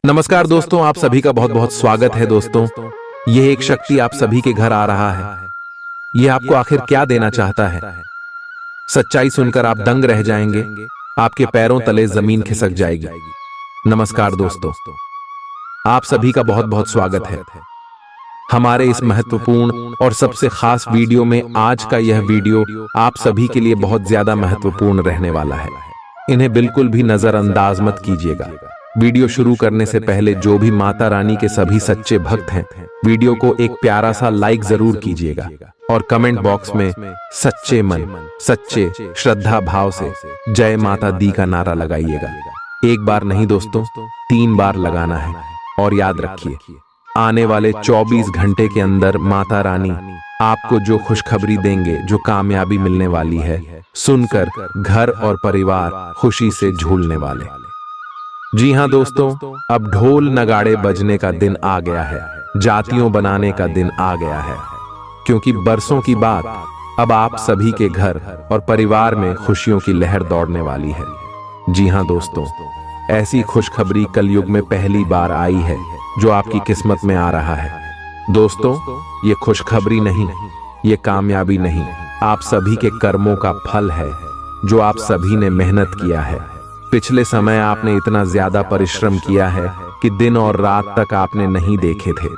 नमस्कार दोस्तों, आप सभी का बहुत बहुत स्वागत है। दोस्तों, यह एक शक्ति आप सभी के घर आ रहा है। यह आपको आखिर क्या देना चाहता है? सच्चाई सुनकर आप दंग रह जाएंगे, आपके पैरों तले जमीन खिसक जाएगी। नमस्कार दोस्तों, आप सभी का बहुत बहुत स्वागत है हमारे इस महत्वपूर्ण और सबसे खास वीडियो में। आज का यह वीडियो आप सभी के लिए बहुत ज्यादा महत्वपूर्ण रहने वाला है। इन्हें बिल्कुल भी नजरअंदाज मत कीजिएगा। वीडियो शुरू करने से पहले जो भी माता रानी के सभी सच्चे भक्त हैं, वीडियो को एक प्यारा सा लाइक जरूर कीजिएगा और कमेंट बॉक्स में सच्चे मन, सच्चे श्रद्धा भाव से जय माता दी का नारा लगाइएगा। एक बार नहीं दोस्तों, 3 बार लगाना है। और याद रखिए, आने वाले 24 घंटे के अंदर माता रानी आपको जो खुशखबरी देंगे, जो कामयाबी मिलने वाली है, सुनकर घर और परिवार खुशी से झूलने वाले। जी हां दोस्तों, अब ढोल नगाड़े बजने का दिन आ गया है, जातियों बनाने का दिन आ गया है, क्योंकि बरसों की बात अब आप सभी के घर और परिवार में खुशियों की लहर दौड़ने वाली है। जी हां दोस्तों, ऐसी खुशखबरी कलयुग में पहली बार आई है जो आपकी किस्मत में आ रहा है। दोस्तों, ये खुशखबरी नहीं, ये कामयाबी नहीं, आप सभी के कर्मों का फल है, जो आप सभी ने मेहनत किया है। पिछले समय आपने इतना ज्यादा परिश्रम किया है कि दिन और रात तक आपने नहीं देखे थे।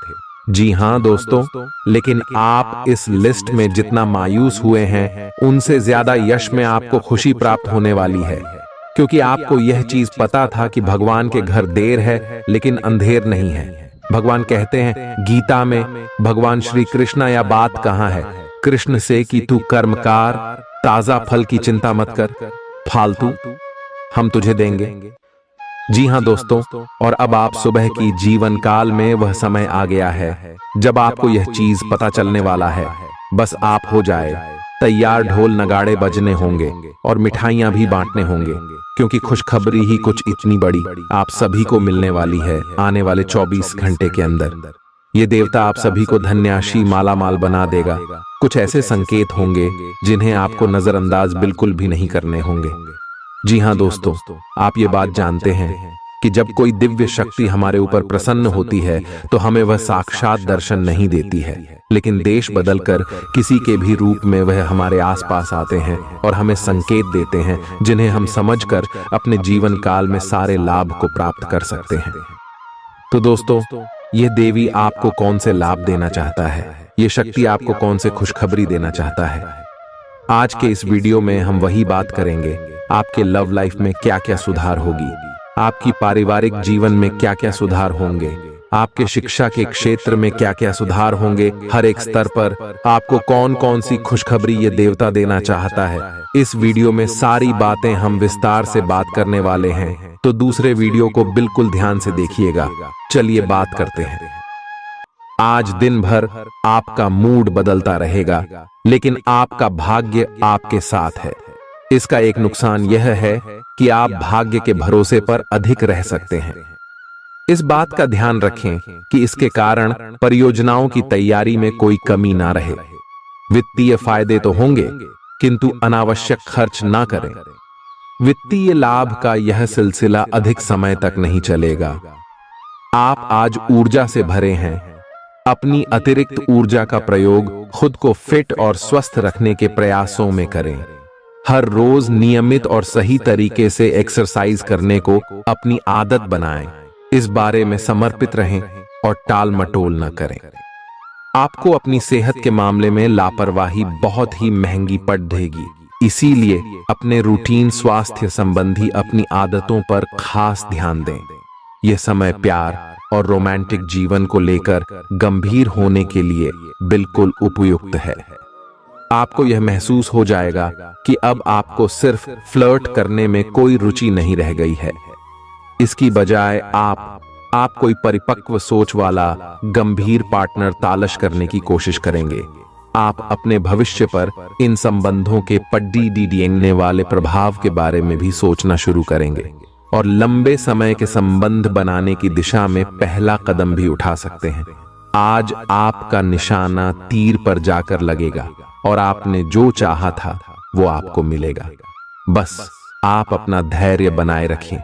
जी हां दोस्तों, लेकिन आप इस लिस्ट में जितना मायूस हुए हैं, उनसे ज्यादा यश में आपको खुशी प्राप्त होने वाली है, क्योंकि आपको यह चीज पता था कि भगवान के घर देर है लेकिन अंधेर नहीं है। भगवान कहते हैं गीता में, भगवान श्री कृष्ण, या बात कहां है कृष्ण से कि तू कर्मकार, ताजा फल की चिंता मत कर, फालतू हम तुझे देंगे। जी हां दोस्तों, और अब आप सुबह की जीवन काल में वह समय आ गया है जब आपको यह चीज पता चलने वाला है। बस आप हो जाए तैयार, ढोल नगाड़े बजने होंगे और मिठाइयां भी बांटने होंगे, क्योंकि खुशखबरी ही कुछ इतनी बड़ी आप सभी को मिलने वाली है आने वाले 24 घंटे के अंदर। ये देवता आप सभी को धन्याशी माला माल बना देगा। कुछ ऐसे संकेत होंगे जिन्हें आपको नजरअंदाज बिल्कुल भी नहीं करने होंगे। जी हां दोस्तों, आप ये बात जानते हैं कि जब कोई दिव्य शक्ति हमारे ऊपर प्रसन्न होती है तो हमें वह साक्षात दर्शन नहीं देती है, लेकिन देश बदलकर किसी के भी रूप में वह हमारे आसपास आते हैं और हमें संकेत देते हैं, जिन्हें हम समझकर अपने जीवन काल में सारे लाभ को प्राप्त कर सकते हैं। तो दोस्तों, यह देवी आपको कौन से लाभ देना चाहता है, यह शक्ति आपको कौन से खुशखबरी देना चाहता है, आज के इस वीडियो में हम वही बात करेंगे। आपके लव लाइफ में क्या क्या सुधार होगी, आपकी पारिवारिक जीवन में क्या क्या सुधार होंगे, आपके शिक्षा के क्षेत्र में क्या क्या सुधार होंगे, हर एक स्तर पर आपको कौन कौन सी खुशखबरी ये देवता देना चाहता है। इस वीडियो में सारी बातें हम विस्तार से बात करने वाले हैं, तो दूसरे वीडियो को बिल्कुल ध्यान से देखिएगा। चलिए बात करते हैं। आज दिन भर आपका मूड बदलता रहेगा, लेकिन आपका भाग्य आपके साथ है। इसका एक नुकसान यह है कि आप भाग्य के भरोसे पर अधिक रह सकते हैं। इस बात का ध्यान रखें कि इसके कारण परियोजनाओं की तैयारी में कोई कमी ना रहे। वित्तीय फायदे तो होंगे, किंतु अनावश्यक खर्च ना करें। वित्तीय लाभ का यह सिलसिला अधिक समय तक नहीं चलेगा। आप आज ऊर्जा से भरे हैं। अपनी अतिरिक्त ऊर्जा का प्रयोग खुद को फिट और स्वस्थ रखने के प्रयासों में करें। हर रोज नियमित और सही तरीके से एक्सरसाइज करने को अपनी आदत बनाएं। इस बारे में समर्पित रहें और टाल मटोल न करें। आपको अपनी सेहत के मामले में लापरवाही बहुत ही महंगी पड़ देगी, इसीलिए अपने रूटीन स्वास्थ्य संबंधी अपनी आदतों पर खास ध्यान दें। यह समय प्यार और रोमांटिक जीवन को लेकर गंभीर होने के लिए बिल्कुल उपयुक्त है। आपको यह महसूस हो जाएगा कि अब आपको सिर्फ फ्लर्ट करने में कोई रुचि नहीं रह गई है। इसकी बजाय आप कोई परिपक्व सोच वाला गंभीर पार्टनर तलाश करने की कोशिश करेंगे। आप अपने भविष्य पर इन संबंधों के पड़ने वाले प्रभाव के बारे में भी सोचना शुरू करेंगे और लंबे समय के संबंध बनाने की दिशा में पहला कदम भी उठा सकते हैं। आज आपका निशाना तीर पर जाकर लगेगा और आपने जो चाहा था वो आपको मिलेगा। बस आप अपना धैर्य बनाए रखें,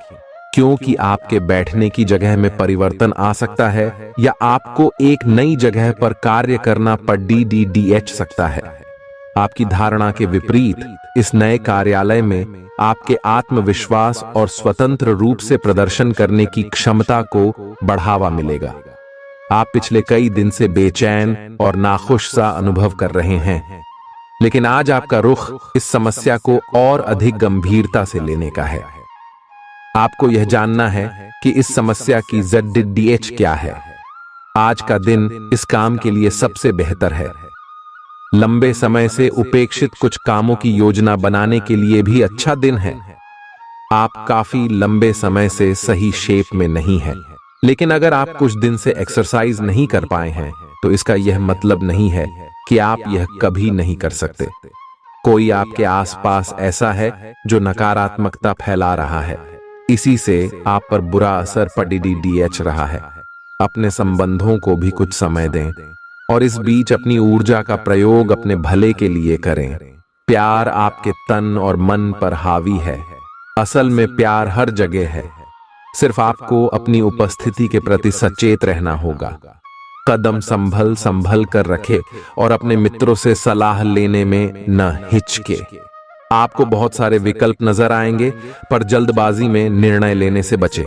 क्योंकि आपके बैठने की जगह में परिवर्तन आ सकता है या आपको एक नई जगह पर कार्य करना पड़ सकता है। आपकी धारणा के विपरीत इस नए कार्यालय में आपके आत्मविश्वास और स्वतंत्र रूप से प्रदर्शन करने की क्षमता को बढ़ावा मिलेगा। आप पिछले कई दिन से बेचैन और नाखुश सा अनुभव कर रहे हैं, लेकिन आज आपका रुख इस समस्या को और अधिक गंभीरता से लेने का है। आपको यह जानना है कि इस समस्या की ZDH क्या है। आज का दिन इस काम के लिए सबसे बेहतर है। लंबे समय से उपेक्षित कुछ कामों की योजना बनाने के लिए भी अच्छा दिन है। आप काफी लंबे समय से सही शेप में नहीं हैं, लेकिन अगर आप कुछ दिन से एक्सरसाइज नहीं कर पाए हैं तो इसका यह मतलब नहीं है कि आप यह कभी नहीं कर सकते। कोई आपके आसपास ऐसा है जो नकारात्मकता फैला रहा है, इसी से आप पर बुरा असर पड़ रहा है। अपने संबंधों को भी कुछ समय दें और इस बीच अपनी ऊर्जा का प्रयोग अपने भले के लिए करें। प्यार आपके तन और मन पर हावी है। असल में प्यार हर जगह है, सिर्फ आपको अपनी उपस्थिति के प्रति सचेत रहना होगा। कदम संभल संभल कर रखे और अपने मित्रों से सलाह लेने में न हिचके। आपको बहुत सारे विकल्प नजर आएंगे, पर जल्दबाजी में निर्णय लेने से बचें।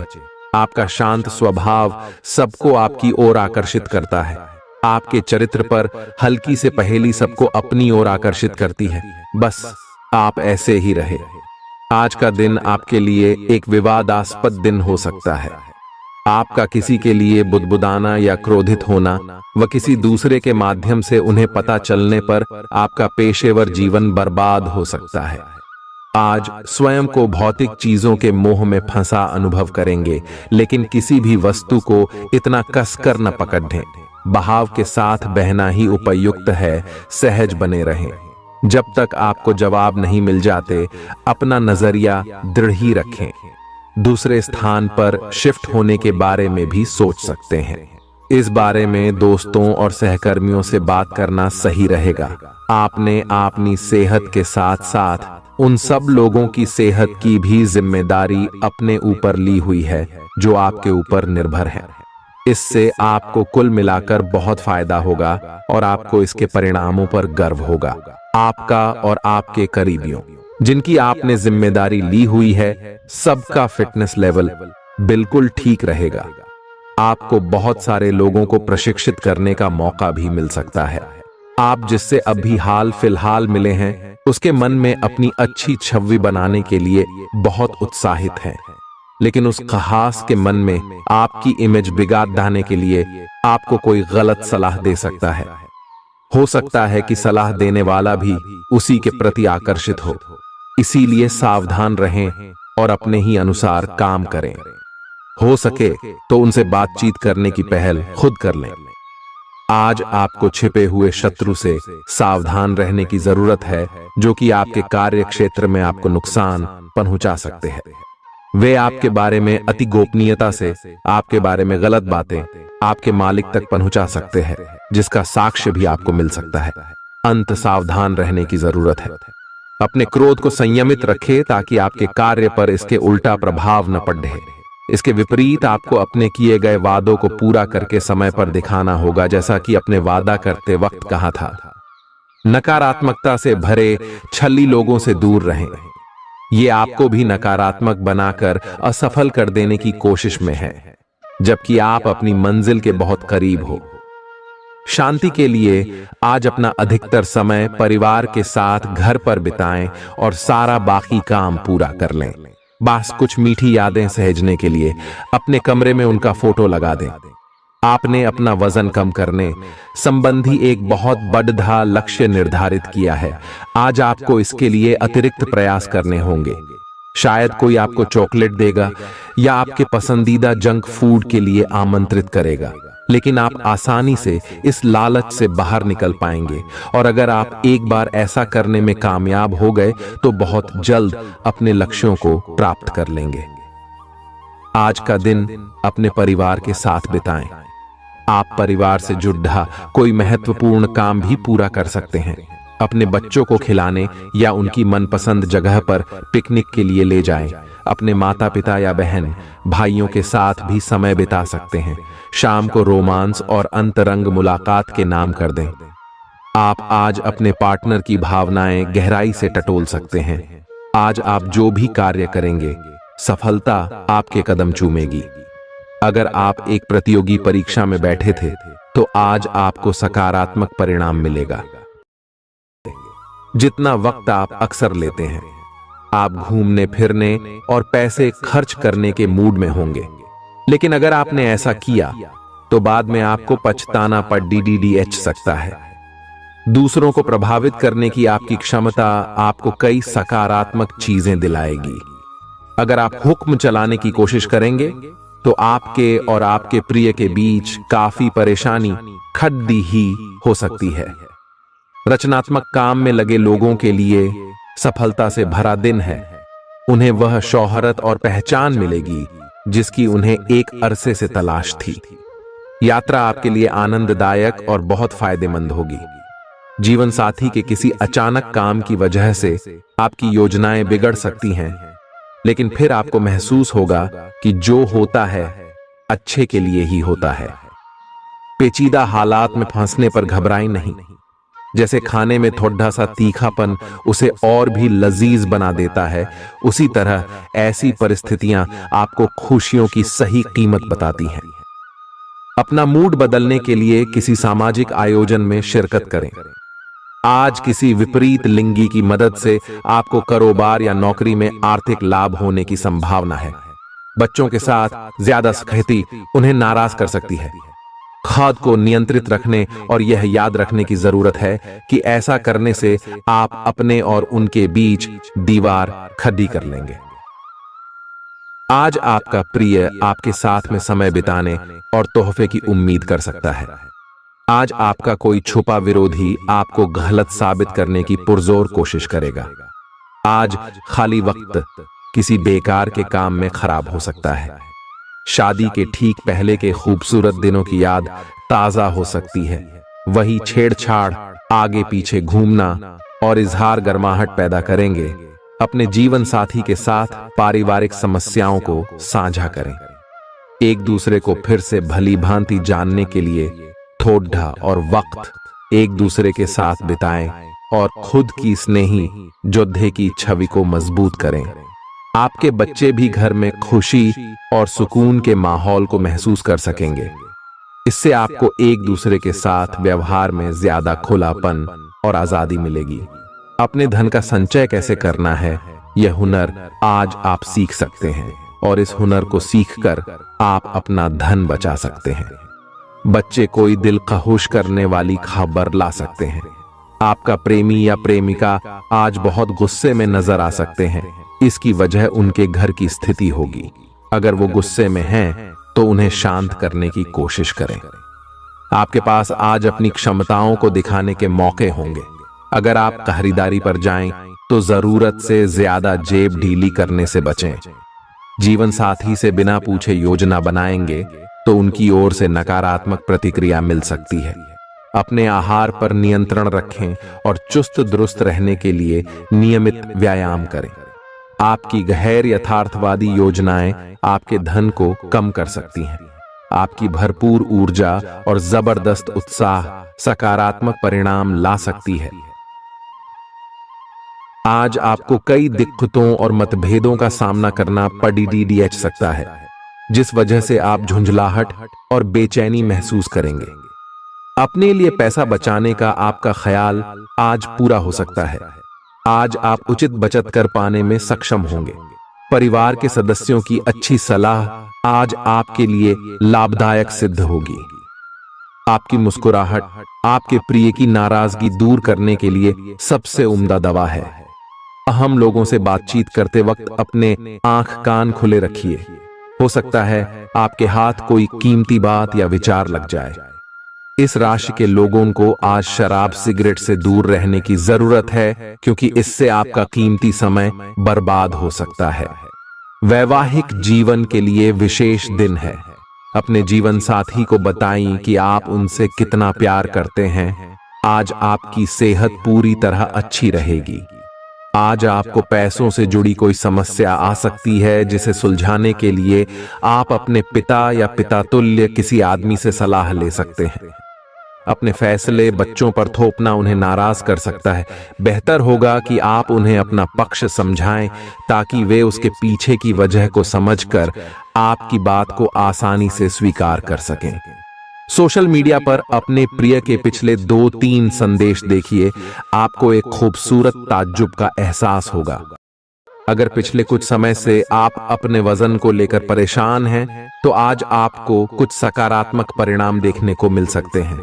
आपका शांत स्वभाव सबको आपकी ओर आकर्षित करता है। आपके चरित्र पर हल्की से पहेली सबको अपनी ओर आकर्षित करती है। बस आप ऐसे ही रहे। आज का दिन आपके लिए एक विवादास्पद दिन हो सकता है। आपका किसी के लिए बुदबुदाना या क्रोधित होना व किसी दूसरे के माध्यम से उन्हें पता चलने पर आपका पेशेवर जीवन बर्बाद हो सकता है। आज स्वयं को भौतिक चीजों के मोह में फंसा अनुभव करेंगे, लेकिन किसी भी वस्तु को इतना कसकर न पकड़ें। बहाव के साथ बहना ही उपयुक्त है। सहज बने रहें। जब तक आपको जवाब नहीं मिल जाते, अपना नजरिया दृढ़ ही रखें। दूसरे स्थान पर शिफ्ट होने के बारे में भी सोच सकते हैं। इस बारे में दोस्तों और सहकर्मियों से बात करना सही रहेगा। आपने अपनी सेहत के साथ साथ उन सब लोगों की सेहत की भी जिम्मेदारी अपने ऊपर ली हुई है जो आपके ऊपर निर्भर है। इससे आपको कुल मिलाकर बहुत फायदा होगा और आपको इसके परिणामों पर गर्व होगा। आपका और आपके करीबियों जिनकी आपने जिम्मेदारी ली हुई है, सबका फिटनेस लेवल बिल्कुल ठीक रहेगा। आपको बहुत सारे लोगों को प्रशिक्षित करने का मौका भी मिल सकता है। आप जिससे अभी हाल फिलहाल मिले हैं, उसके मन में अपनी अच्छी छवि बनाने के लिए बहुत उत्साहित हैं, लेकिन उस खास के मन में आपकी इमेज बिगाड़ डालने के लिए आपको कोई गलत सलाह दे सकता है। हो सकता है कि सलाह देने वाला भी उसी के प्रति आकर्षित हो। इसीलिए सावधान रहें और अपने ही अनुसार काम करें। हो सके तो उनसे बातचीत करने की पहल खुद कर लें। आज आपको छिपे हुए शत्रु से सावधान रहने की जरूरत है, जो कि आपके कार्य क्षेत्र में आपको नुकसान पहुंचा सकते हैं। वे आपके बारे में अति गोपनीयता से आपके बारे में गलत बातें आपके मालिक तक पहुंचा सकते हैं, जिसका साक्ष्य भी आपको मिल सकता है। अंत सावधान रहने की जरूरत है। अपने क्रोध को संयमित रखें ताकि आपके कार्य पर इसके उल्टा प्रभाव न पड़े। इसके विपरीत आपको अपने किए गए वादों को पूरा करके समय पर दिखाना होगा, जैसा कि अपने वादा करते वक्त कहा था। नकारात्मकता से भरे छली लोगों से दूर रहें। ये आपको भी नकारात्मक बनाकर असफल कर देने की कोशिश में है, जबकि आप अपनी मंजिल के बहुत करीब हो। शांति के लिए आज अपना अधिकतर समय परिवार के साथ घर पर बिताएं और सारा बाकी काम पूरा कर लें। बस कुछ मीठी यादें सहेजने के लिए अपने कमरे में उनका फोटो लगा दें। आपने अपना वजन कम करने संबंधी एक बहुत बड़ा लक्ष्य निर्धारित किया है। आज आपको इसके लिए अतिरिक्त प्रयास करने होंगे। शायद कोई आपको चॉकलेट देगा या आपके पसंदीदा जंक फूड के लिए आमंत्रित करेगा, लेकिन आप आसानी से इस लालच से बाहर निकल पाएंगे। और अगर आप एक बार ऐसा करने में कामयाब हो गए तो बहुत जल्द अपने लक्ष्यों को प्राप्त कर लेंगे। आज का दिन अपने परिवार के साथ बिताएं। आप परिवार से जुड़ा कोई महत्वपूर्ण काम भी पूरा कर सकते हैं। अपने बच्चों को खिलाने या उनकी मनपसंद जगह पर पिकनिक के लिए ले जाएं। अपने माता पिता या बहन भाइयों के साथ भी समय बिता सकते हैं। शाम को रोमांस और अंतरंग मुलाकात के नाम कर दें। आप आज अपने पार्टनर की भावनाएं गहराई से टटोल सकते हैं। आज आप जो भी कार्य करेंगे, सफलता आपके कदम चूमेगी। अगर आप एक प्रतियोगी परीक्षा में बैठे थे, तो आज आपको सकारात्मक परिणाम मिलेगा। जितना वक्त आप अक्सर लेते हैं, आप घूमने फिरने और पैसे खर्च करने के मूड में होंगे। लेकिन अगर आपने ऐसा किया, तो बाद में आपको पछताना पड़ DDDH सकता है। दूसरों को प्रभावित करने की आपकी क्षमता आपको कई सकारात्मक चीजें दिलाएगी। अगर आप हुक्म चलाने की कोशिश करेंगे, तो आपके और आपके प्रिय के बीच काफी परेशानी खड़ी ही हो सकती है। रचनात्मक काम में लगे लोगों के लिए सफलता से भरा दिन है। उन्हें वह शोहरत और पहचान मिलेगी जिसकी उन्हें एक अरसे से तलाश थी। यात्रा आपके लिए आनंददायक और बहुत फायदेमंद होगी। जीवन साथी के किसी अचानक काम की वजह से आपकी योजनाएं बिगड़ सकती हैं, लेकिन फिर आपको महसूस होगा कि जो होता है अच्छे के लिए ही होता है। पेचीदा हालात में फंसने पर घबराएं नहीं। जैसे खाने में थोड़ा सा तीखापन उसे और भी लजीज बना देता है, उसी तरह ऐसी परिस्थितियां आपको खुशियों की सही कीमत बताती हैं। अपना मूड बदलने के लिए किसी सामाजिक आयोजन में शिरकत करें। आज किसी विपरीत लिंगी की मदद से आपको कारोबार या नौकरी में आर्थिक लाभ होने की संभावना है। बच्चों के साथ ज्यादा सख्ती उन्हें नाराज कर सकती है। खुद को नियंत्रित रखने और यह याद रखने की जरूरत है कि ऐसा करने से आप अपने और उनके बीच दीवार खड़ी कर लेंगे। आज आपका प्रिय आपके साथ में समय बिताने और तोहफे की उम्मीद कर सकता है। आज आपका कोई छुपा विरोधी आपको गलत साबित करने की पुरजोर कोशिश करेगा। आज खाली वक्त किसी बेकार के काम में खराब हो सकता है। शादी के ठीक पहले के खूबसूरत दिनों की याद ताजा हो सकती है। वही छेड़छाड़, आगे पीछे घूमना और इजहार गर्माहट पैदा करेंगे। अपने जीवन साथी के साथ पारिवारिक समस्याओं को साझा करें। एक दूसरे को फिर से भली भांति जानने के लिए थोड़ा और वक्त एक दूसरे के साथ बिताएं और खुद की स्नेही योद्धे की छवि को मजबूत करें। आपके बच्चे भी घर में खुशी और सुकून के माहौल को महसूस कर सकेंगे। इससे आपको एक दूसरे के साथ व्यवहार में ज्यादा खुलापन और आजादी मिलेगी। अपने धन का संचय कैसे करना है, यह हुनर आज आप सीख सकते हैं और इस हुनर को सीखकर आप अपना धन बचा सकते हैं। बच्चे कोई दिल खहुश करने वाली खबर ला सकते हैं। आपका प्रेमी या प्रेमिका आज बहुत गुस्से में नजर आ सकते हैं। इसकी वजह उनके घर की स्थिति होगी। अगर वो गुस्से में हैं, तो उन्हें शांत करने की कोशिश करें। आपके पास आज अपनी क्षमताओं को दिखाने के मौके होंगे। अगर आप खरीदारी पर जाएं, तो जरूरत से ज्यादा जेब ढीली करने से बचें। जीवन साथी से बिना पूछे योजना बनाएंगे, तो उनकी ओर से नकारात्मक प्रतिक्रिया मिल सकती है। अपने आहार पर नियंत्रण रखें और चुस्त दुरुस्त रहने के लिए नियमित व्यायाम करें। आपकी गैर यथार्थवादी योजनाएं आपके धन को कम कर सकती हैं। आपकी भरपूर ऊर्जा और जबरदस्त उत्साह सकारात्मक परिणाम ला सकती है। आज आपको कई दिक्कतों और मतभेदों का सामना करना पड़ सकता है, जिस वजह से आप झुंझलाहट और बेचैनी महसूस करेंगे। अपने लिए पैसा बचाने का आपका ख्याल आज पूरा हो सकता है। आज आप उचित बचत कर पाने में सक्षम होंगे। परिवार के सदस्यों की अच्छी सलाह आज आपके लिए लाभदायक सिद्ध होगी। आपकी मुस्कुराहट आपके प्रिय की नाराजगी दूर करने के लिए सबसे उम्दा दवा है। अहम लोगों से बातचीत करते वक्त अपने आंख कान खुले रखिए। हो सकता है आपके हाथ कोई कीमती बात या विचार लग जाए। इस राशि के लोगों को आज शराब सिगरेट से दूर रहने की जरूरत है, क्योंकि इससे आपका कीमती समय बर्बाद हो सकता है। वैवाहिक जीवन के लिए विशेष दिन है। अपने जीवन साथी को बताएं कि आप उनसे कितना प्यार करते हैं। आज आपकी सेहत पूरी तरह अच्छी रहेगी। आज आपको पैसों से जुड़ी कोई समस्या आ सकती है, जिसे सुलझाने के लिए आप अपने पिता या पितातुल्य किसी आदमी से सलाह ले सकते हैं। अपने फैसले बच्चों पर थोपना उन्हें नाराज कर सकता है। बेहतर होगा कि आप उन्हें अपना पक्ष समझाएं, ताकि वे उसके पीछे की वजह को समझकर आपकी बात को आसानी से स्वीकार कर सकें। सोशल मीडिया पर अपने प्रिय के पिछले 2-3 संदेश देखिए, आपको एक खूबसूरत ताज्जुब का एहसास होगा। अगर पिछले कुछ समय से आप अपने वजन को लेकर परेशान हैं, तो आज आपको कुछ सकारात्मक परिणाम देखने को मिल सकते हैं।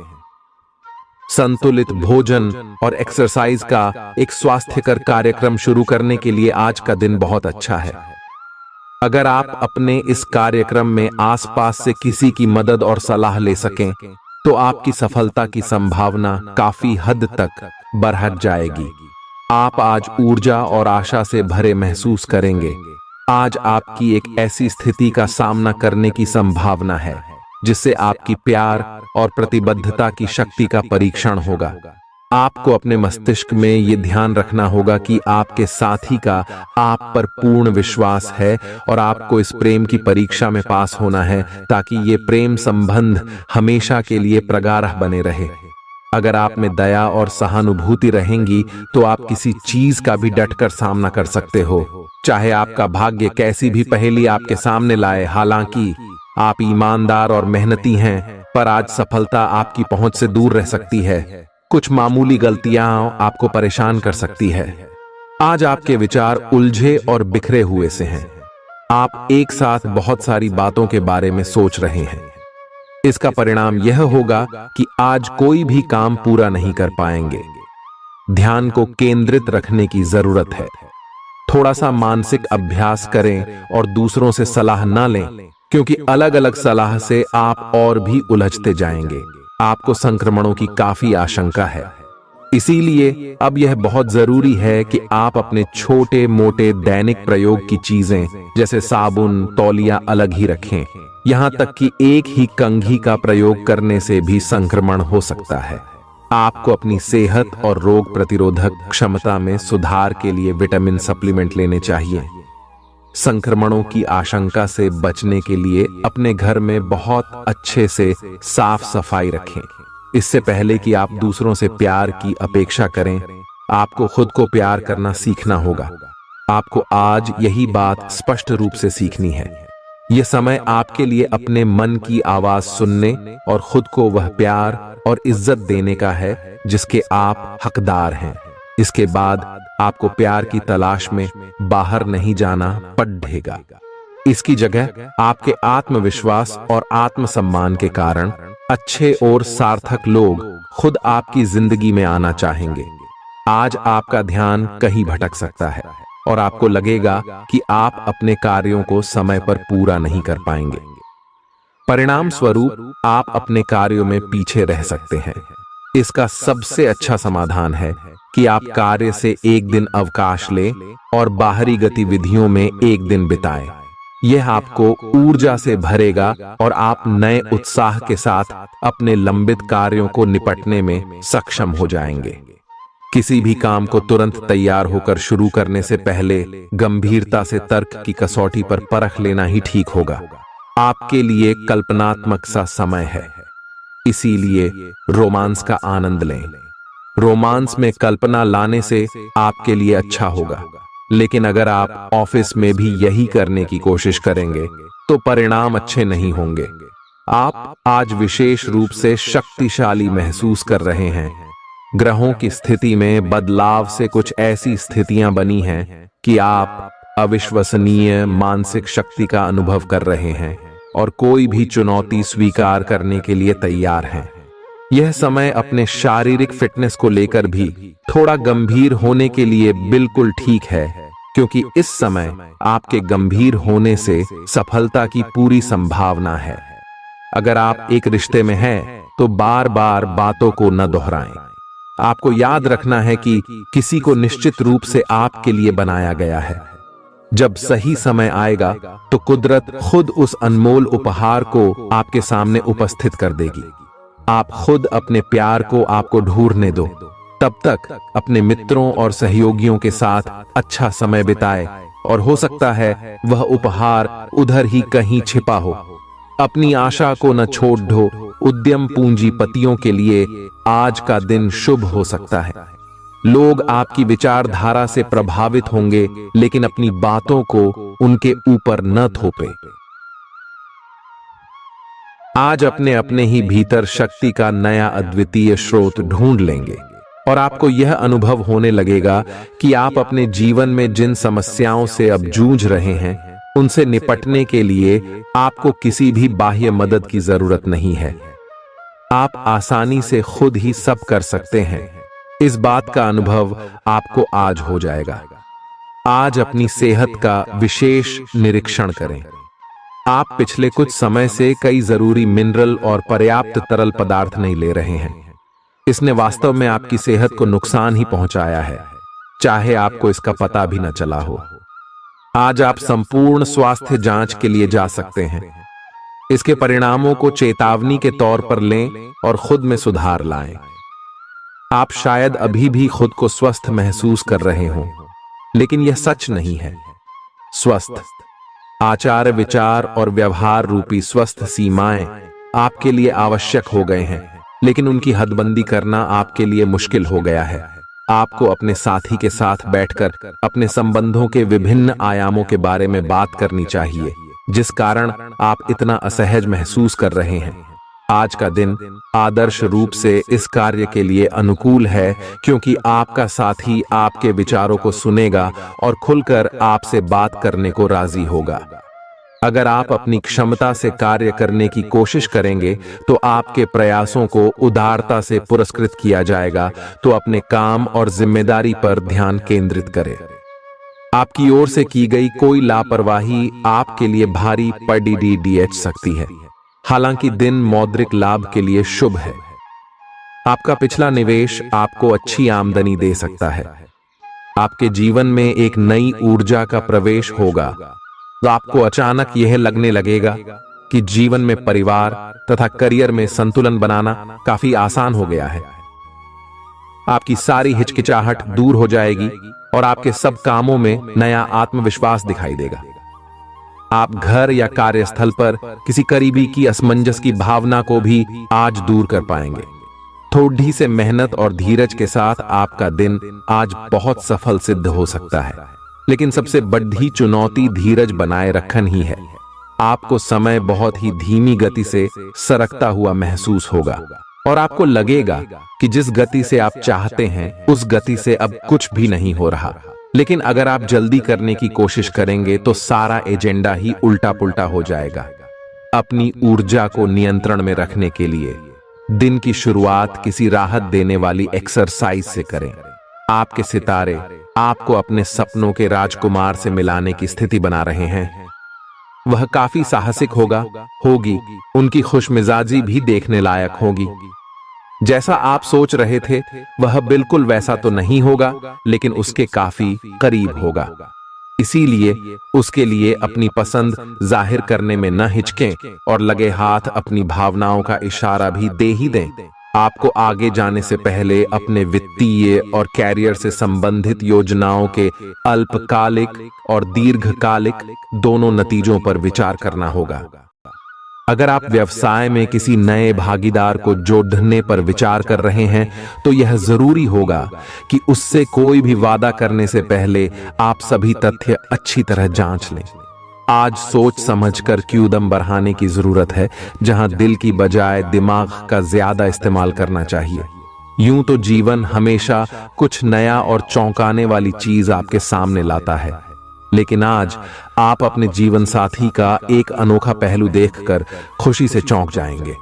संतुलित भोजन और एक्सरसाइज का एक स्वास्थ्यकर कार्यक्रम शुरू करने के लिए आज का दिन बहुत अच्छा है। अगर आप अपने इस कार्यक्रम में आसपास से किसी की मदद और सलाह ले सकें, तो आपकी सफलता की संभावना काफी हद तक बढ़ जाएगी। आप आज ऊर्जा और आशा से भरे महसूस करेंगे। आज आपकी एक ऐसी स्थिति का सामना करने की संभावना है जिससे आपकी प्यार और प्रतिबद्धता की शक्ति का परीक्षण होगा। आपको अपने मस्तिष्क में ये ध्यान रखना होगा कि आपके साथी का आप पर पूर्ण विश्वास है और आपको इस प्रेम की परीक्षा में पास होना है, ताकि ये प्रेम संबंध हमेशा के लिए प्रगाढ़ बने रहे। अगर आप में दया और सहानुभूति रहेंगी, तो आप किसी चीज का भी डटकर सामना कर सकते हो, चाहे आपका भाग्य कैसी भी पहेली आपके सामने लाए। हालांकि आप ईमानदार और मेहनती हैं, पर आज सफलता आपकी पहुंच से दूर रह सकती है। कुछ मामूली गलतियां आपको परेशान कर सकती है। आज आपके विचार उलझे और बिखरे हुए से हैं। आप एक साथ बहुत सारी बातों के बारे में सोच रहे हैं। इसका परिणाम यह होगा कि आज कोई भी काम पूरा नहीं कर पाएंगे। ध्यान को केंद्रित रखने की जरूरत है। थोड़ा सा मानसिक अभ्यास करें और दूसरों से सलाह ना लें, क्योंकि अलग अलग सलाह से आप और भी उलझते जाएंगे। आपको संक्रमणों की काफी आशंका है, इसीलिए अब यह बहुत जरूरी है कि आप अपने छोटे मोटे दैनिक प्रयोग की चीजें जैसे साबुन, तौलिया अलग ही रखें। यहां तक कि एक ही कंघी का प्रयोग करने से भी संक्रमण हो सकता है। आपको अपनी सेहत और रोग प्रतिरोधक क्षमता में सुधार के लिए विटामिन सप्लीमेंट लेने चाहिए। संक्रमणों की आशंका से बचने के लिए अपने घर में बहुत अच्छे से साफ सफाई रखें। इससे पहले कि आप दूसरों से प्यार की अपेक्षा करें, आपको खुद को प्यार करना सीखना होगा। आपको आज यही बात स्पष्ट रूप से सीखनी है। यह समय आपके लिए अपने मन की आवाज सुनने और खुद को वह प्यार और इज्जत देने का है जिसके आप हकदार हैं। इसके बाद आपको प्यार की तलाश में बाहर नहीं जाना पड़ेगा। इसकी जगह आपके आत्मविश्वास और आत्मसम्मान के कारण अच्छे और सार्थक लोग खुद आपकी जिंदगी में आना चाहेंगे। आज आपका ध्यान कहीं भटक सकता है और आपको लगेगा कि आप अपने कार्यों को समय पर पूरा नहीं कर पाएंगे। परिणाम स्वरूप आप अपने कार्यों में पीछे रह सकते हैं। इसका सबसे अच्छा समाधान है कि आप कार्य से एक दिन अवकाश लें और बाहरी गतिविधियों में एक दिन बिताएं। यह आपको ऊर्जा से भरेगा और आप नए उत्साह के साथ अपने लंबित कार्यों को निपटने में सक्षम हो जाएंगे। किसी भी काम को तुरंत तैयार होकर शुरू करने से पहले गंभीरता से तर्क की कसौटी पर परख लेना ही ठीक होगा। आपके लिए कल्पनात्मक सा समय है, इसीलिए रोमांस का आनंद लें। रोमांस में कल्पना लाने से आपके लिए अच्छा होगा, लेकिन अगर आप ऑफिस में भी यही करने की कोशिश करेंगे तो परिणाम अच्छे नहीं होंगे। आप आज विशेष रूप से शक्तिशाली महसूस कर रहे हैं। ग्रहों की स्थिति में बदलाव से कुछ ऐसी स्थितियां बनी हैं कि आप अविश्वसनीय मानसिक शक्ति का अनुभव कर रहे हैं और कोई भी चुनौती स्वीकार करने के लिए तैयार हैं। यह समय अपने शारीरिक फिटनेस को लेकर भी थोड़ा गंभीर होने के लिए बिल्कुल ठीक है, क्योंकि इस समय आपके गंभीर होने से सफलता की पूरी संभावना है। अगर आप एक रिश्ते में हैं, तो बार बार बातों को न दोहराएं। आपको याद रखना है कि किसी को निश्चित रूप से आपके लिए बनाया गया है। जब सही समय आएगा तो कुदरत खुद उस अनमोल उपहार को आपके सामने उपस्थित कर देगी। आप खुद अपने प्यार को आपको ढूंढने दो। तब तक अपने मित्रों और सहयोगियों के साथ अच्छा समय बिताए और हो सकता है वह उपहार उधर ही कहीं छिपा हो। अपनी आशा को न छोड़ दो। उद्यम पूंजीपतियों के लिए आज का दिन शुभ हो सकता है। लोग आपकी विचारधारा से प्रभावित होंगे, लेकिन अपनी बातों को उनके ऊपर न थोपे। आज अपने अपने ही भीतर शक्ति का नया अद्वितीय स्रोत ढूंढ लेंगे और आपको यह अनुभव होने लगेगा कि आप अपने जीवन में जिन समस्याओं से अब जूझ रहे हैं, उनसे निपटने के लिए आपको किसी भी बाह्य मदद की जरूरत नहीं है। आप आसानी से खुद ही सब कर सकते हैं। इस बात का अनुभव आपको आज हो जाएगा। आज अपनी सेहत का विशेष निरीक्षण करें। आप पिछले कुछ समय से कई जरूरी मिनरल और पर्याप्त तरल पदार्थ नहीं ले रहे हैं। इसने वास्तव में आपकी सेहत को नुकसान ही पहुंचाया है, चाहे आपको इसका पता भी न चला हो। आज आप संपूर्ण स्वास्थ्य जांच के लिए जा सकते हैं। इसके परिणामों को चेतावनी के तौर पर लें और खुद में सुधार लाएं। आप शायद अभी भी खुद को स्वस्थ महसूस कर रहे हों, लेकिन यह सच नहीं है। स्वस्थ आचार, विचार और व्यवहार रूपी स्वस्थ सीमाएं आपके लिए आवश्यक हो गए हैं, लेकिन उनकी हदबंदी करना आपके लिए मुश्किल हो गया है। आपको अपने साथी के साथ बैठकर अपने संबंधों के विभिन्न आयामों के बारे में बात करनी चाहिए, जिस कारण आप इतना असहज महसूस कर रहे हैं। आज का दिन आदर्श रूप से इस कार्य के लिए अनुकूल है, क्योंकि आपका साथी आपके विचारों को सुनेगा और खुलकर आपसे बात करने को राजी होगा। अगर आप अपनी क्षमता से कार्य करने की कोशिश करेंगे तो आपके प्रयासों को उदारता से पुरस्कृत किया जाएगा। तो अपने काम और जिम्मेदारी पर ध्यान केंद्रित करें। आपकी ओर से की गई कोई लापरवाही आपके लिए भारी पड़ सकती है। हालांकि दिन मौद्रिक लाभ के लिए शुभ है। आपका पिछला निवेश आपको अच्छी आमदनी दे सकता है। आपके जीवन में एक नई ऊर्जा का प्रवेश होगा। तो आपको अचानक यह लगने लगेगा कि जीवन में परिवार तथा करियर में संतुलन बनाना काफी आसान हो गया है। आपकी सारी हिचकिचाहट दूर हो जाएगी और आपके सब कामों में नया आत्मविश्वास दिखाई देगा। आप घर या कार्यस्थल पर किसी करीबी की असमंजस की भावना को भी आज दूर कर पाएंगे। थोड़ी से मेहनत और धीरज के साथ आपका दिन आज बहुत सफल सिद्ध हो सकता है, लेकिन सबसे बड़ी चुनौती धीरज बनाए रखना ही है। आपको समय बहुत ही धीमी गति से सरकता हुआ महसूस होगा और आपको लगेगा कि जिस गति से आप चाहते हैं उस गति से अब कुछ भी नहीं हो रहा। लेकिन अगर आप जल्दी करने की कोशिश करेंगे तो सारा एजेंडा ही उल्टा पुल्टा हो जाएगा। अपनी ऊर्जा को नियंत्रण में रखने के लिए दिन की शुरुआत किसी राहत देने वाली एक्सरसाइज से करें। आपके सितारे आपको अपने सपनों के राजकुमार से मिलाने की स्थिति बना रहे हैं। वह काफी साहसिक होगी। उनकी खुशमिजाजी भी देखने लायक होगी। जैसा आप सोच रहे थे वह बिल्कुल वैसा तो नहीं होगा, लेकिन उसके काफी करीब होगा। इसीलिए उसके लिए अपनी पसंद जाहिर करने में न हिचकें और लगे हाथ अपनी भावनाओं का इशारा भी दे ही दें। आपको आगे जाने से पहले अपने वित्तीय और कैरियर से संबंधित योजनाओं के अल्पकालिक और दीर्घकालिक दोनों नतीजों पर विचार करना होगा। अगर आप व्यवसाय में किसी नए भागीदार को जोड़ने पर विचार कर रहे हैं तो यह जरूरी होगा कि उससे कोई भी वादा करने से पहले आप सभी तथ्य अच्छी तरह जांच लें। आज सोच समझकर कदम बढ़ाने की जरूरत है, जहां दिल की बजाय दिमाग का ज्यादा इस्तेमाल करना चाहिए। यूं तो जीवन हमेशा कुछ नया और चौंकाने वाली चीज आपके सामने लाता है, लेकिन आज आप अपने जीवन साथी का एक अनोखा पहलू देखकर खुशी से चौंक जाएंगे।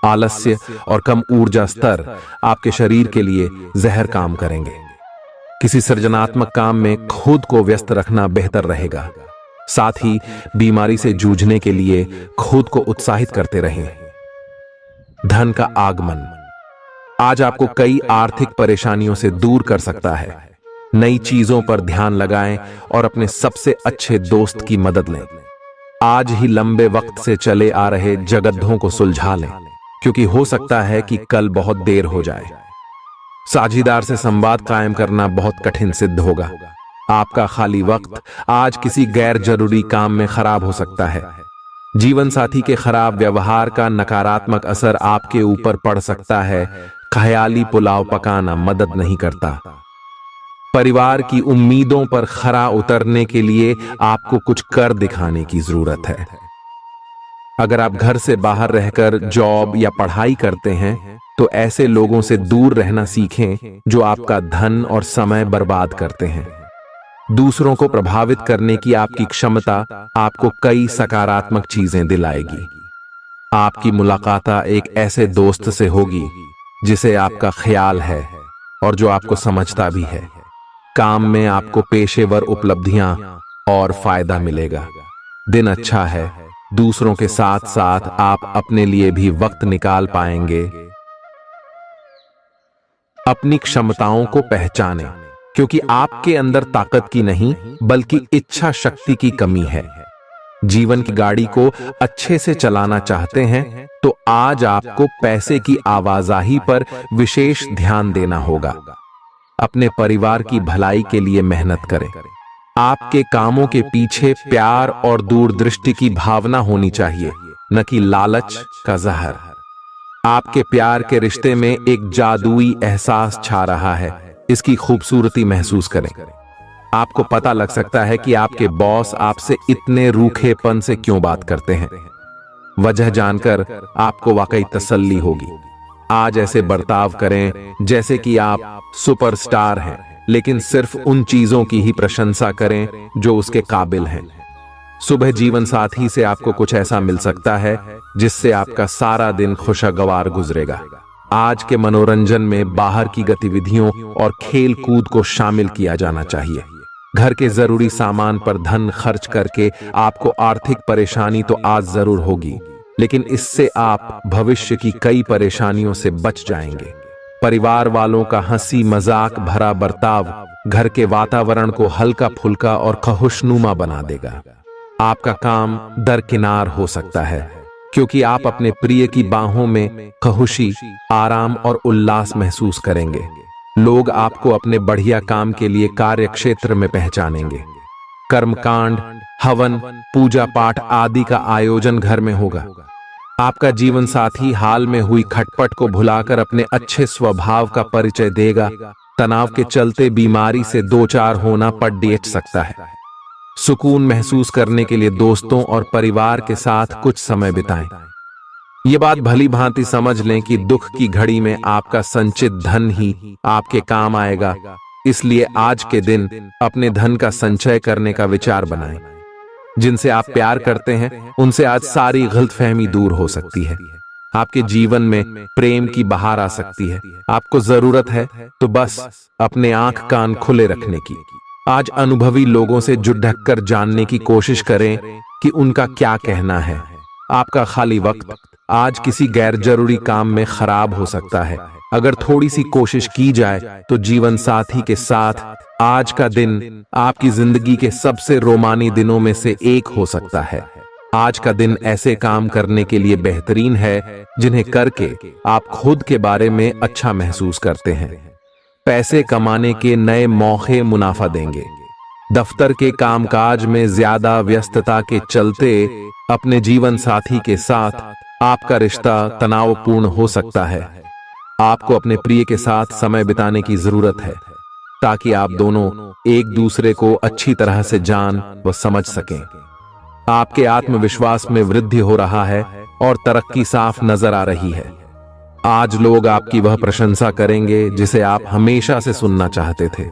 आलस्य और कम ऊर्जा स्तर आपके शरीर के लिए जहर काम करेंगे। किसी सृजनात्मक काम में खुद को व्यस्त रखना बेहतर रहेगा। साथ ही बीमारी से जूझने के लिए खुद को उत्साहित करते रहें। धन का आगमन आज आपको कई आर्थिक परेशानियों से दूर कर सकता है। नई चीजों पर ध्यान लगाएं और अपने सबसे अच्छे दोस्त की मदद लें। आज ही लंबे वक्त से चले आ रहे जगद्धों को सुलझा लें, क्योंकि हो सकता है कि कल बहुत देर हो जाए। साझीदार से संवाद कायम करना बहुत कठिन सिद्ध होगा। आपका खाली वक्त आज किसी गैर जरूरी काम में खराब हो सकता है। जीवन साथी के खराब व्यवहार का नकारात्मक असर आपके ऊपर पड़ सकता है। ख्याली पुलाव पकाना मदद नहीं करता। परिवार की उम्मीदों पर खरा उतरने के लिए आपको कुछ कर दिखाने की जरूरत है। अगर आप घर से बाहर रहकर जॉब या पढ़ाई करते हैं तो ऐसे लोगों से दूर रहना सीखें जो आपका धन और समय बर्बाद करते हैं। दूसरों को प्रभावित करने की आपकी क्षमता आपको कई सकारात्मक चीजें दिलाएगी। आपकी मुलाकात एक ऐसे दोस्त से होगी जिसे आपका ख्याल है और जो आपको समझता भी है। काम में आपको पेशेवर उपलब्धियां और फायदा मिलेगा। दिन अच्छा है। दूसरों के साथ साथ आप अपने लिए भी वक्त निकाल पाएंगे। अपनी क्षमताओं को पहचानें, क्योंकि आपके अंदर ताकत की नहीं बल्कि इच्छा शक्ति की कमी है। जीवन की गाड़ी को अच्छे से चलाना चाहते हैं तो आज आपको पैसे की आवाजाही पर विशेष ध्यान देना होगा। अपने परिवार की भलाई के लिए मेहनत करें। आपके कामों के पीछे प्यार और दूरदृष्टि की भावना होनी चाहिए, न कि लालच का जहर। आपके प्यार के रिश्ते में एक जादुई एहसास छा रहा है। इसकी खूबसूरती महसूस करें। आपको पता लग सकता है कि आपके बॉस आपसे इतने रूखेपन से क्यों बात करते हैं। वजह जानकर आपको वाकई तसल्ली होगी। आज ऐसे बर्ताव करें जैसे कि आप सुपरस्टार हैं, लेकिन सिर्फ उन चीजों की ही प्रशंसा करें जो उसके काबिल हैं। सुबह जीवन साथी से आपको कुछ ऐसा मिल सकता है जिससे आपका सारा दिन खुशगवार गुजरेगा। आज के मनोरंजन में बाहर की गतिविधियों और खेल कूद को शामिल किया जाना चाहिए। घर के जरूरी सामान पर धन खर्च करके आपको आर्थिक परेशानी तो आज जरूर होगी, लेकिन इससे आप भविष्य की कई परेशानियों से बच जाएंगे। परिवार वालों का हंसी मजाक भरा बर्ताव घर के वातावरण को हल्का फुल्का और खुशनुमा बना देगा। आपका काम दरकिनार हो सकता है, क्योंकि आप अपने प्रिय की बाहों में खुशी, आराम और उल्लास महसूस करेंगे। लोग आपको अपने बढ़िया काम के लिए कार्य क्षेत्र में पहचानेंगे। कर्मकांड, हवन, पूजा पाठ आदि का आयोजन घर में होगा। आपका जीवन साथी हाल में हुई खटपट को भुलाकर अपने अच्छे स्वभाव का परिचय देगा। तनाव के चलते बीमारी से दो चार होना पर डेट सकता है। सुकून महसूस करने के लिए दोस्तों और परिवार के साथ कुछ समय बिताएं। ये बात भली भांति समझ लें कि दुख की घड़ी में आपका संचित धन ही आपके काम आएगा। इसलिए आज के दिन अपने धन का संचय करने का विचार बनाएं। जिनसे आप प्यार करते हैं उनसे आज सारी गलतफहमी दूर हो सकती है। आपके जीवन में प्रेम की बहार आ सकती है। आपको जरूरत है तो बस अपने आंख कान खुले रखने की। आज अनुभवी लोगों से जुट ढक कर जानने की कोशिश करें कि उनका क्या कहना है। आपका खाली वक्त आज किसी गैर जरूरी काम में खराब हो सकता है। अगर थोड़ी सी कोशिश की जाए तो जीवन साथी के साथ आज का दिन आपकी जिंदगी के सबसे रोमानी दिनों में से एक हो सकता है। आज का दिन ऐसे काम करने के लिए बेहतरीन है जिन्हें करके आप खुद के बारे में अच्छा महसूस करते हैं। पैसे कमाने के नए मौके मुनाफा देंगे। दफ्तर के कामकाज में ज्यादा व्यस्तता के चलते अपने जीवन साथी के साथ आपका रिश्ता तनावपूर्ण हो सकता है। आपको अपने प्रिय के साथ समय बिताने की जरूरत है ताकि आप दोनों एक दूसरे को अच्छी तरह से जान व समझ सकें। आपके आत्मविश्वास में वृद्धि हो रहा है और तरक्की साफ नजर आ रही है। आज लोग आपकी वह प्रशंसा करेंगे जिसे आप हमेशा से सुनना चाहते थे।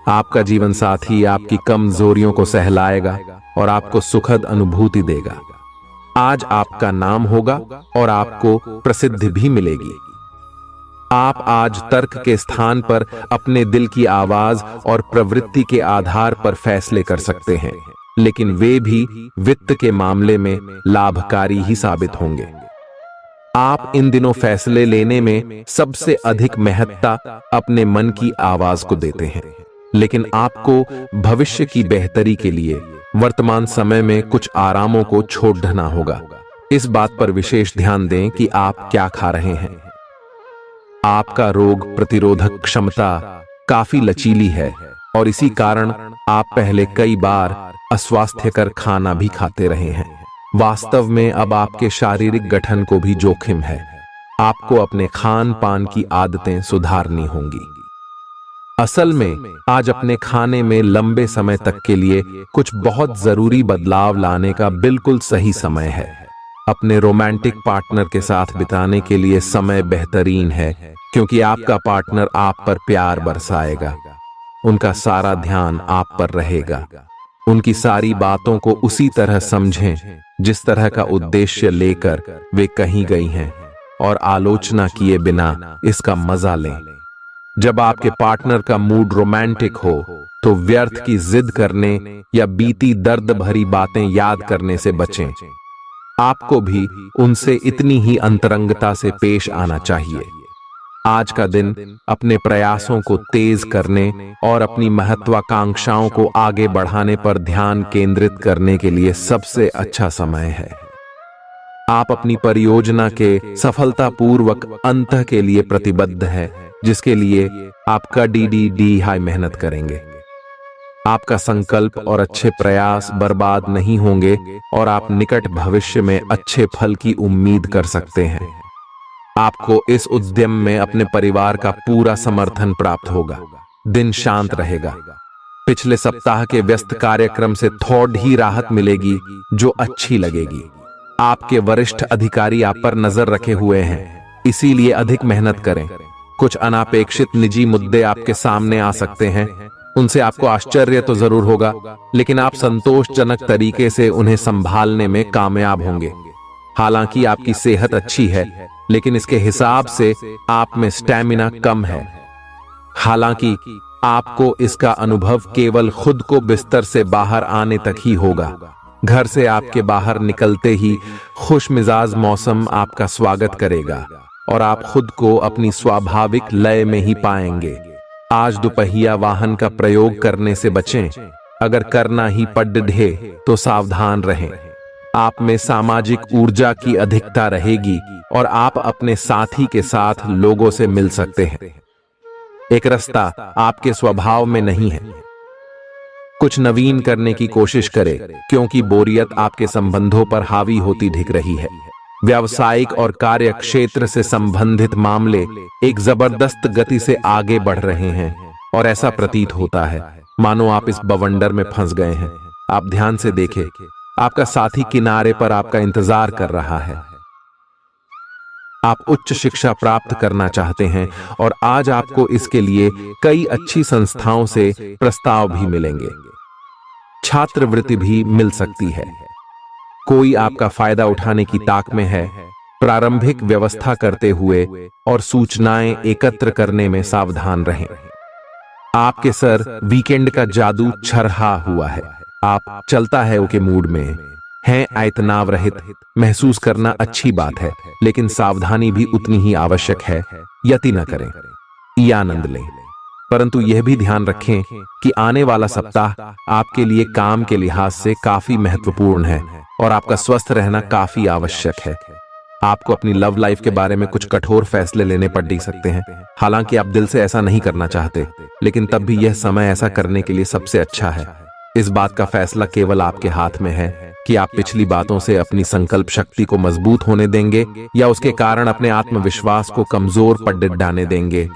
आपका जीवन साथी आपकी कमजोरियों को सहलाएगा और आपको सुखद अनुभूति देगा। आज आपका नाम होगा और आपको प्रसिद्धि भी मिलेगी। आप आज तर्क के स्थान पर अपने दिल की आवाज और प्रवृत्ति के आधार पर फैसले कर सकते हैं, लेकिन वे भी वित्त के मामले में लाभकारी ही साबित होंगे। आप इन दिनों फैसले लेने में सबसे अधिक महत्ता अपने मन की आवाज को देते हैं, लेकिन आपको भविष्य की बेहतरी के लिए वर्तमान समय में कुछ आरामों को छोड़ना होगा। इस बात पर विशेष ध्यान दें कि आप क्या खा रहे हैं। आपका रोग प्रतिरोधक क्षमता काफी लचीली है और इसी कारण आप पहले कई बार अस्वास्थ्यकर खाना भी खाते रहे हैं। वास्तव में अब आपके शारीरिक गठन को भी जोखिम है। आपको अपने खान पान की आदतें सुधारनी होंगी। असल में आज अपने खाने में लंबे समय तक के लिए कुछ बहुत जरूरी बदलाव लाने का बिल्कुल सही समय है। अपने रोमांटिक पार्टनर के साथ बिताने के लिए समय बेहतरीन है, क्योंकि आपका पार्टनर आप पर प्यार बरसाएगा। उनका सारा ध्यान आप पर रहेगा। उनकी सारी बातों को उसी तरह समझें जिस तरह का उद्देश्य लेकर वे कहीं गई हैं, और आलोचना किए बिना इसका मजा लें। जब आपके पार्टनर का मूड रोमांटिक हो तो व्यर्थ की जिद करने या बीती दर्द भरी बातें याद करने से बचें। आपको भी उनसे इतनी ही अंतरंगता से पेश आना चाहिए। आज का दिन अपने प्रयासों को तेज करने और अपनी महत्वाकांक्षाओं को आगे बढ़ाने पर ध्यान केंद्रित करने के लिए सबसे अच्छा समय है। आप अपनी परियोजना के सफलतापूर्वक अंत के लिए प्रतिबद्ध हैं, जिसके लिए आप कड़ी हाई मेहनत करेंगे। आपका संकल्प और अच्छे प्रयास बर्बाद नहीं होंगे और आप निकट भविष्य में अच्छे फल की उम्मीद कर सकते हैं। आपको इस उद्यम में अपने परिवार का पूरा समर्थन प्राप्त होगा। दिन शांत रहेगा। पिछले सप्ताह के व्यस्त कार्यक्रम से थोड़ी राहत मिलेगी जो अच्छी लगेगी। आपके वरिष्ठ अधिकारी आप पर नजर रखे हुए हैं, इसीलिए अधिक मेहनत करें। कुछ अनापेक्षित निजी मुद्दे आपके सामने आ सकते हैं। उनसे आपको आश्चर्य तो जरूर होगा, लेकिन आप संतोषजनक तरीके से उन्हें संभालने में कामयाब होंगे। हालांकि आपकी सेहत अच्छी है, लेकिन इसके हिसाब से आप में स्टैमिना कम है। हालांकि आपको इसका अनुभव केवल खुद को बिस्तर से बाहर आने तक ही होगा। घर से आपके बाहर निकलते ही खुशमिजाज मौसम आपका स्वागत करेगा और आप खुद को अपनी स्वाभाविक लय में ही पाएंगे। आज दुपहिया वाहन का प्रयोग करने से बचें। अगर करना ही पड़ तो सावधान रहें। आप में सामाजिक ऊर्जा की अधिकता रहेगी और आप अपने साथी के साथ लोगों से मिल सकते हैं। एक रास्ता आपके स्वभाव में नहीं है। कुछ नवीन करने की कोशिश करें, क्योंकि बोरियत आपके संबंधों पर हावी होती दिख रही है। व्यावसायिक और कार्य क्षेत्र से संबंधित मामले एक जबरदस्त गति से आगे बढ़ रहे हैं और ऐसा प्रतीत होता है मानो आप इस बवंडर में फंस गए हैं। आप ध्यान से देखें, आपका साथी किनारे पर आपका इंतजार कर रहा है। आप उच्च शिक्षा प्राप्त करना चाहते हैं और आज आपको इसके लिए कई अच्छी संस्थाओं से प्रस्ताव भी मिलेंगे। छात्रवृत्ति भी मिल सकती है। कोई आपका फायदा उठाने की ताक में है। प्रारंभिक व्यवस्था करते हुए और सूचनाएं एकत्र करने में सावधान रहें। आपके सर वीकेंड का जादू छरहा हुआ है। आप चलता है ओके मूड में हैं। आयतनाव रहित महसूस करना अच्छी बात है, लेकिन सावधानी भी उतनी ही आवश्यक है। यति न करें, ये आनंद लें, परंतु यह भी ध्यान रखें कि आने वाला सप्ताह आपके लिए काम के लिहाज से काफी महत्वपूर्ण है और आपका स्वस्थ रहना काफी आवश्यक है। आपको अपनी लव लाइफ के बारे में कुछ कठोर फैसले लेने पड़ सकते हैं। हालांकि आप दिल से ऐसा नहीं करना चाहते, लेकिन तब भी यह समय ऐसा करने के लिए सबसे अच्छा है। इस बात का फैसला केवल आपके हाथ में है कि आप पिछली बातों से अपनी संकल्प शक्ति को मजबूत होने देंगे या उसके कारण अपने आत्मविश्वास को कमजोर पड़ डालने देंगे।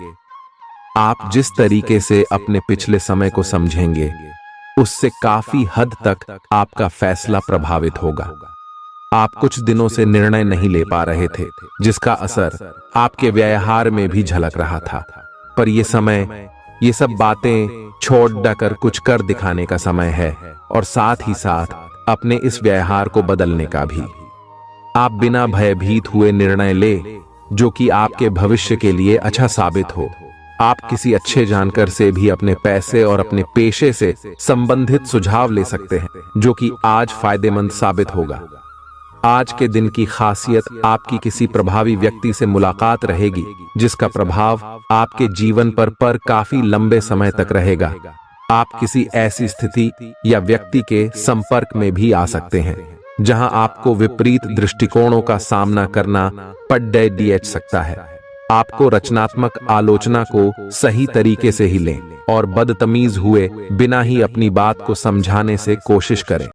आप जिस तरीके से अपने पिछले समय को समझेंगे, उससे काफी हद तक आपका फैसला प्रभावित होगा। आप कुछ दिनों से निर्णय नहीं ले पा रहे थे, जिसका असर आपके व्यवहार में भी झलक रहा था। पर यह समय, ये सब बातें छोड़ कर कुछ कर दिखाने का समय है और साथ ही साथ अपने इस व्यवहार को बदलने का भी। आप बिना भयभीत हुए निर्णय ले जो कि आपके भविष्य के लिए अच्छा साबित हो। आप किसी अच्छे जानकार से भी अपने पैसे और अपने पेशे से संबंधित सुझाव ले सकते हैं, जो कि आज फायदेमंद साबित होगा। आज के दिन की खासियत आपकी किसी प्रभावी व्यक्ति से मुलाकात रहेगी, जिसका प्रभाव आपके जीवन पर काफी लंबे समय तक रहेगा। आप किसी ऐसी स्थिति या व्यक्ति के संपर्क में भी आ सकते हैं जहां आपको विपरीत दृष्टिकोणों का सामना करना पड़ सकता है। आपको रचनात्मक आलोचना को सही तरीके से ही लें और बदतमीज हुए बिना ही अपनी बात को समझाने से कोशिश करें।